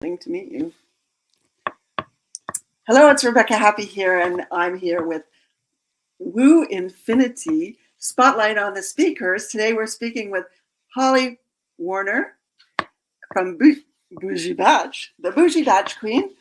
To meet you. Hello, it's Rebecca Happy here, and I'm here with Woo Infinity Spotlight on the Speakers. Today we're speaking with Holly Warner from Bougie Batch, the Bougie Batch Queen,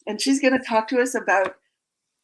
and she's going to talk to us about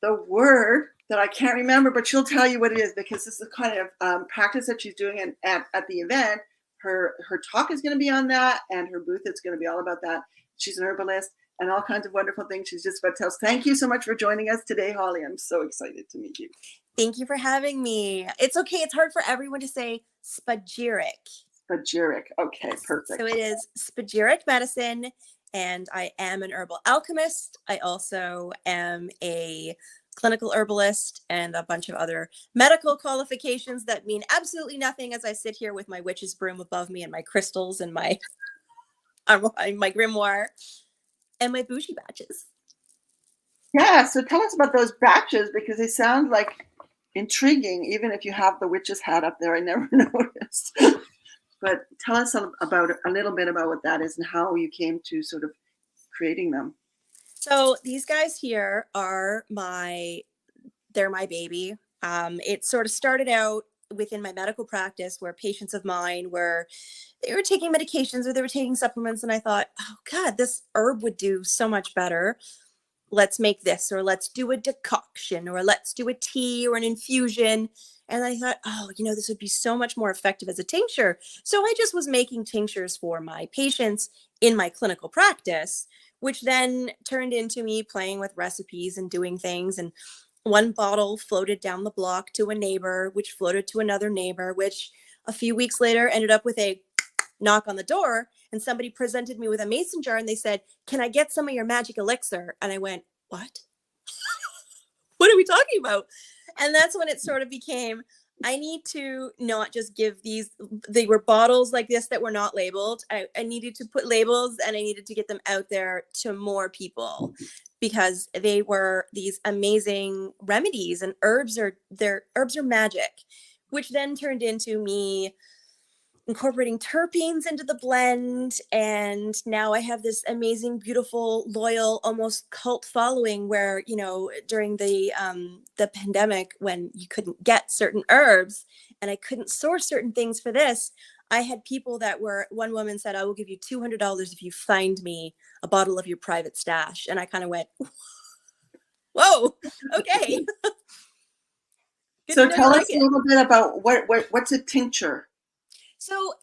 the word that I can't remember, but she'll tell you what it is because this is the kind of practice that she's doing at the event. Her talk is going to be on that, and her booth is going to be all about that. She's an herbalist and all kinds of wonderful things she's just about to tell us. Thank you so much for joining us today, Holly. I'm so excited to meet you. Thank you for having me. It's okay. It's hard for everyone to say Spagyric. Spagyric. Okay, perfect. So it is Spagyric medicine, and I am an herbal alchemist. I also am a clinical herbalist and a bunch of other medical qualifications that mean absolutely nothing as I sit here with my witch's broom above me and my crystals and my grimoire and my bougie batches. Yeah, so tell us about those batches because they sound like intriguing, even if you have the witch's hat up there. I never noticed. But tell us about a little bit about what that is and how you came to sort of creating them. So these guys here are they're my baby. It sort of started out within my medical practice where patients of mine they were taking medications or they were taking supplements. And I thought, oh God, this herb would do so much better. Let's make this, or let's do a decoction, or let's do a tea or an infusion. And I thought, oh, this would be so much more effective as a tincture. So I just was making tinctures for my patients in my clinical practice, which then turned into me playing with recipes and doing things. And one bottle floated down the block to a neighbor, which floated to another neighbor, which a few weeks later ended up with a knock on the door, and somebody presented me with a mason jar and they said, "Can I get some of your magic elixir?" And I went, "What? What are we talking about?" And that's when it sort of became, I need to not just give they were bottles like this that were not labeled. I needed to put labels, and I needed to get them out there to more people because they were these amazing remedies, and herbs are magic, which then turned into me incorporating terpenes into the blend. And now I have this amazing, beautiful, loyal, almost cult following where, during the pandemic, when you couldn't get certain herbs and I couldn't source certain things for this, I had people one woman said, "I will give you $200 if you find me a bottle of your private stash." And I kind of went, whoa, okay. So tell us a little bit about what's a tincture? So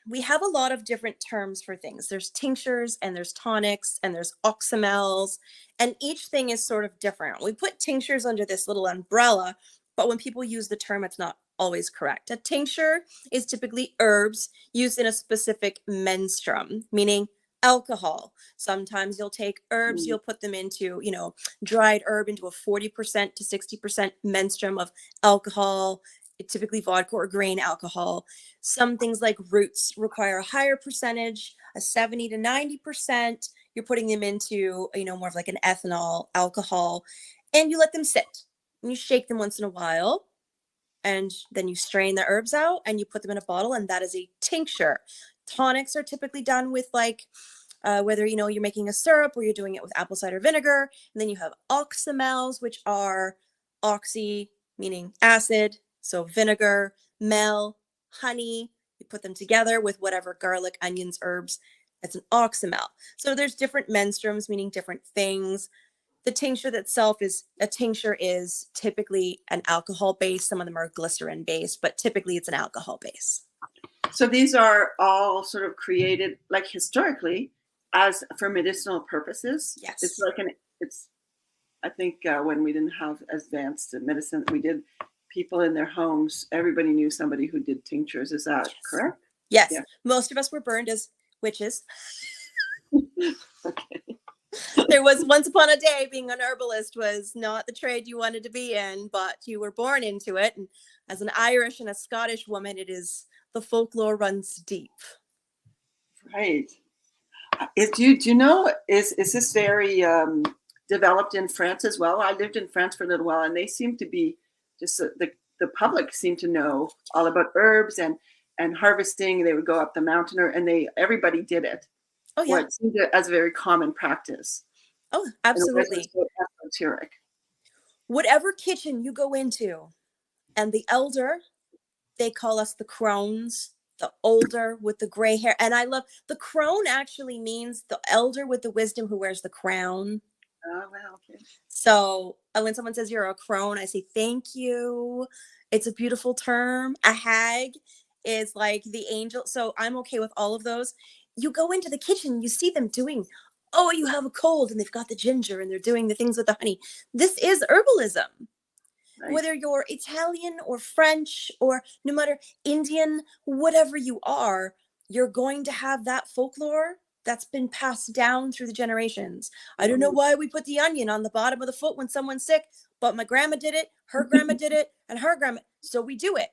we have a lot of different terms for things. There's tinctures and there's tonics and there's oxymels, and each thing is sort of different. We put tinctures under this little umbrella, but when people use the term, it's not always correct. A tincture is typically herbs used in a specific menstruum, meaning alcohol. Sometimes you'll take herbs, you'll put them into, dried herb into a 40% to 60% menstruum of alcohol. Typically vodka or grain alcohol. Some things like roots require a higher percentage, a 70 to 90%. You're putting them into, more of like an ethanol alcohol, and you let them sit. And you shake them once in a while, and then you strain the herbs out and you put them in a bottle, and that is a tincture. Tonics are typically done with whether, you're making a syrup or you're doing it with apple cider vinegar. And then you have oxymels, which are oxy, meaning acid. So vinegar, mel, honey, you put them together with whatever garlic, onions, herbs. It's an oxymel. So there's different menstruums, meaning different things. The tincture itself is typically an alcohol base. Some of them are glycerin based, but typically it's an alcohol base. So these are all sort of created like historically as for medicinal purposes. Yes. It's I think when we didn't have advanced medicine, we did people in their homes, everybody knew somebody who did tinctures. Is that correct? Yes. Yeah. Most of us were burned as witches. Okay. There was once upon a day, being an herbalist was not the trade you wanted to be in, but you were born into it. And as an Irish and a Scottish woman, the folklore runs deep. Right. Do you know, is this very developed in France as well? I lived in France for a little while, and they seem to be just the public seem to know all about herbs and harvesting. They would go up the mountain, and everybody did it. Oh yeah. what seemed as a very common practice. Oh, And it wasn't absolutely. so esoteric. Whatever kitchen you go into, and the elder, they call us the crones, the older with the gray hair. And I love the crone actually means the elder with the wisdom who wears the crown. Oh, wow. Okay. So when someone says you're a crone, I say thank you. It's a beautiful term. A hag is like the angel. So I'm okay with all of those. You go into the kitchen, you see them doing, oh, you have a cold, and they've got the ginger and they're doing the things with the honey. This is herbalism. Right. Whether you're Italian or French or no matter Indian, whatever you are, you're going to have that folklore that's been passed down through the generations. I don't know why we put the onion on the bottom of the foot when someone's sick, but my grandma did it, her grandma did it, and her grandma. So we do it.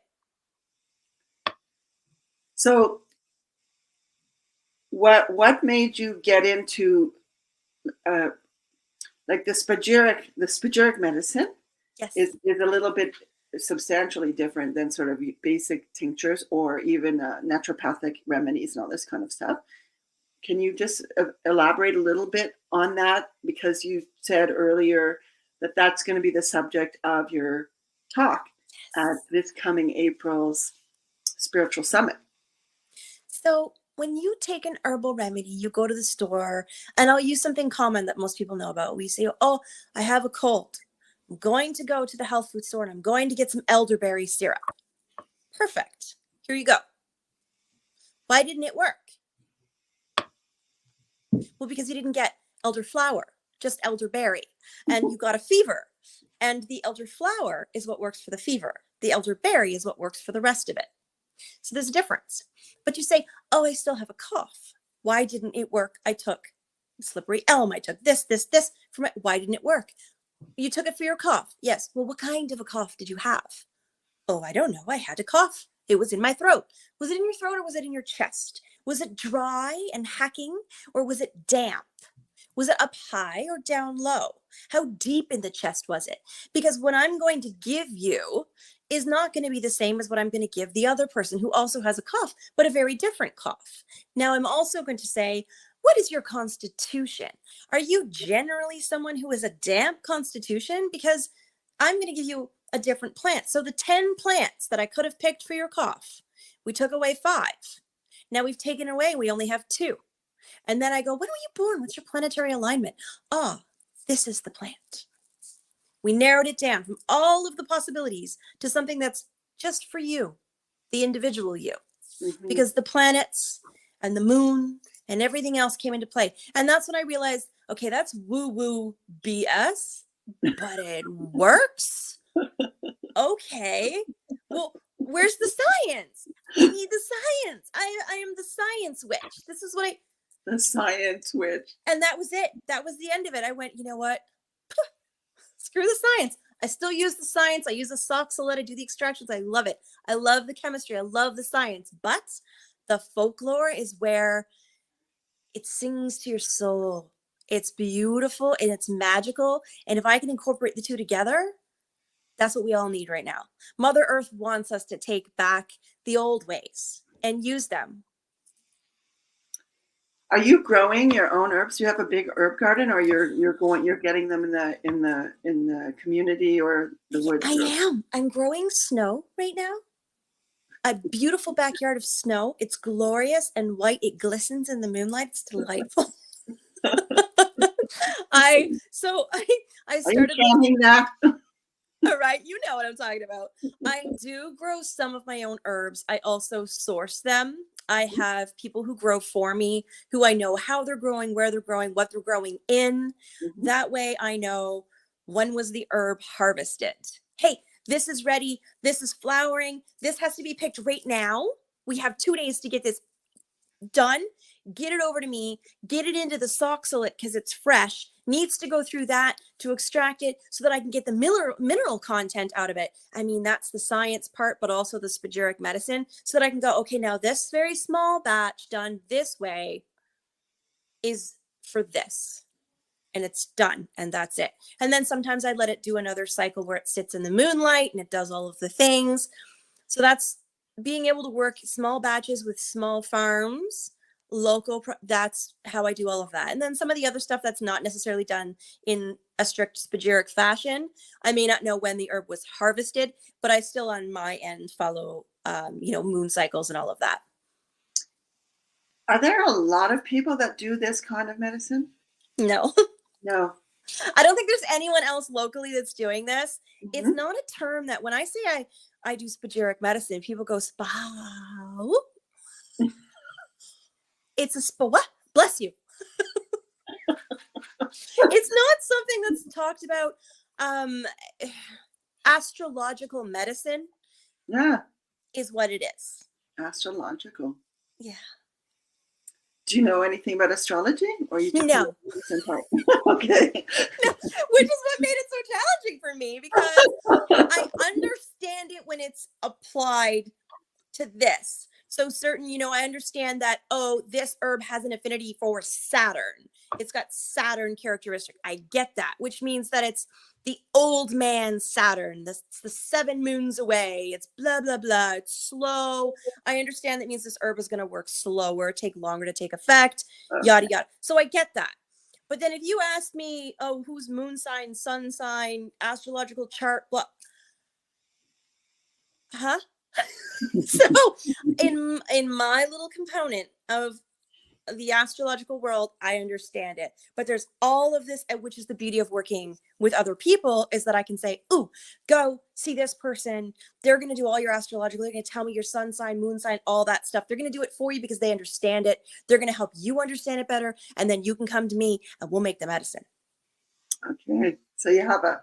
So what made you get into like the spagyric medicine? Yes. Is a little bit substantially different than sort of basic tinctures or even naturopathic remedies and all this kind of stuff. Can you just elaborate a little bit on that? Because you said earlier that that's going to be the subject of your talk at this coming April's spiritual summit. So when you take an herbal remedy, you go to the store, and I'll use something common that most people know about. We say, oh, I have a cold. I'm going to go to the health food store and I'm going to get some elderberry syrup. Perfect. Here you go. Why didn't it work? Well, because you didn't get elderflower, just elderberry, and you got a fever. And the elderflower is what works for the fever. The elderberry is what works for the rest of it. So there's a difference. But you say, oh, I still have a cough. Why didn't it work? I took slippery elm. I took this for my, why didn't it work? You took it for your cough. Yes. Well, what kind of a cough did you have? Oh, I don't know. I had a cough. It was in my throat. Was it in your throat or was it in your chest? Was it dry and hacking or was it damp? Was it up high or down low? How deep in the chest was it? Because what I'm going to give you is not going to be the same as what I'm going to give the other person who also has a cough, but a very different cough. Now, I'm also going to say, what is your constitution? Are you generally someone who has a damp constitution? Because I'm going to give you a different plant. So the 10 plants that I could have picked for your cough, we took away 5. Now we've taken away, we only have 2. And then I go, when were you born? What's your planetary alignment? Oh, this is the plant. We narrowed it down from all of the possibilities to something that's just for you, the individual you. Mm-hmm. Because the planets and the moon and everything else came into play. And that's when I realized, okay, that's woo-woo BS, but it works. Okay. Well, where's the science? I need the science. I am the science witch. This is what the science witch. And that was it. That was the end of it. I went, you know what? Screw the science. I still use the science. I use the soxolite. I do the extractions. I love it. I love the chemistry. I love the science. But the folklore is where it sings to your soul. It's beautiful and it's magical. And if I can incorporate the two together, that's what we all need right now. Mother Earth wants us to take back the old ways and use them. Are you growing your own herbs? Do you have a big herb garden, or you're getting them in the community or the woods? I am. I'm growing snow right now. A beautiful backyard of snow. It's glorious and white. It glistens in the moonlight. It's delightful. I started chanting that. All right, you know what I'm talking about. I do grow some of my own herbs. I also source them. I have people who grow for me, who I know how they're growing, where they're growing, what they're growing in. Mm-hmm. That way I know when was the herb harvested. Hey, this is ready. This is flowering. This has to be picked right now. We have 2 days to get this done. Get it over to me. Get it into the soxolite because it's fresh. Needs to go through that to extract it so that I can get the mineral content out of it. I mean, that's the science part, but also the spagyric medicine so that I can go, okay, now this very small batch done this way is for this. And it's done. And that's it. And then sometimes I let it do another cycle where it sits in the moonlight and it does all of the things. So that's being able to work small batches with small farms that's how I do all of that. And then some of the other stuff that's not necessarily done in a strict spagyric fashion. I may not know when the herb was harvested, but I still on my end follow, moon cycles and all of that. Are there a lot of people that do this kind of medicine? No. No. I don't think there's anyone else locally that's doing this. Mm-hmm. It's not a term that when I say I do spagyric medicine, people go, spa. It's a spa. What? Bless you. It's not something that's talked about. Astrological medicine. Yeah. Is what it is. Astrological. Yeah. Do you know anything about astrology, or you just no? Okay. No, which is what made it so challenging for me, because I understand it when it's applied to this. So certain, I understand that, this herb has an affinity for Saturn. It's got Saturn characteristic. I get that, which means that it's the old man Saturn. It's the 7 moons away. It's blah, blah, blah. It's slow. I understand that means this herb is going to work slower, take longer to take effect, yada, yada. So I get that. But then if you ask me, who's moon sign, sun sign, astrological chart, blah. Huh? So in my little component of the astrological world, I understand it. But there's all of this, which is the beauty of working with other people, is that I can say, ooh, go see this person. They're going to do all your astrological. They're going to tell me your sun sign, moon sign, all that stuff. They're going to do it for you because they understand it. They're going to help you understand it better. And then you can come to me and we'll make the medicine. Okay. So you have a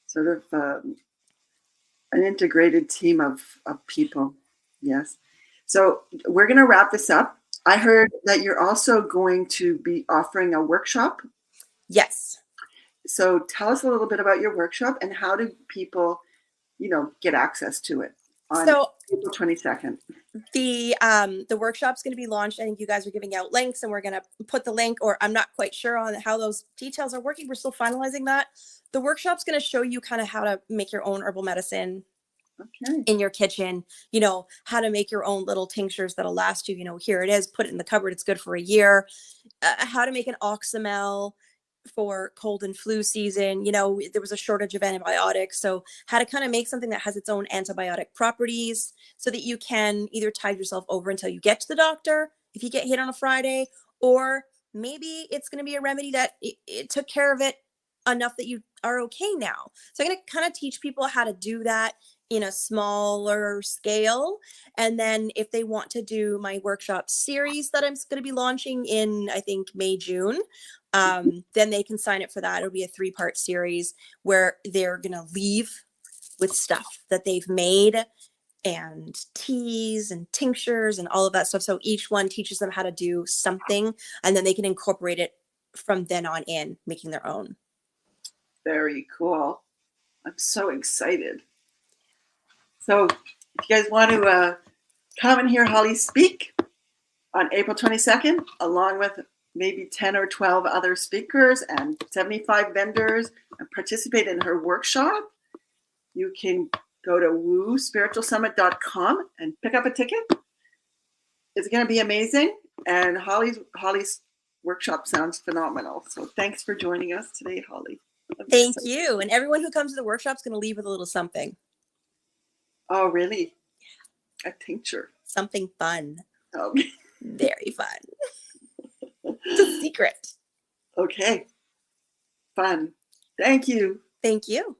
sort of an integrated team of people. Yes. So we're going to wrap this up. I heard that you're also going to be offering a workshop. Yes. So tell us a little bit about your workshop and how do people, get access to it on April 22nd. The workshop's going to be launched. I think you guys are giving out links, and we're going to put the link, or I'm not quite sure on how those details are working. We're still finalizing that. The workshop's going to show you kind of how to make your own herbal medicine. Okay. In your kitchen, how to make your own little tinctures that'll last you, here it is, put it in the cupboard. It's good for a year. How to make an oxymel for cold and flu season. There was a shortage of antibiotics. So how to kind of make something that has its own antibiotic properties so that you can either tide yourself over until you get to the doctor if you get hit on a Friday, or maybe it's going to be a remedy that it took care of it enough that you are okay now. So I'm going to kind of teach people how to do that in a smaller scale. And then if they want to do my workshop series that I'm going to be launching in, I think, May, June, then they can sign up for that. It'll be a 3-part series where they're going to leave with stuff that they've made and teas and tinctures and all of that stuff. So each one teaches them how to do something, and then they can incorporate it from then on in, making their own. Very cool. I'm so excited. So if you guys want to come and hear Holly speak on April 22nd, along with maybe 10 or 12 other speakers and 75 vendors, and participate in her workshop, you can go to woospiritualsummit.com and pick up a ticket. It's going to be amazing. And Holly's workshop sounds phenomenal. So thanks for joining us today, Holly. Thank you. And everyone who comes to the workshop is going to leave with a little something. Oh, really? Yeah. A tincture. Something fun. Oh. Very fun. It's a secret. Okay. Fun. Thank you. Thank you.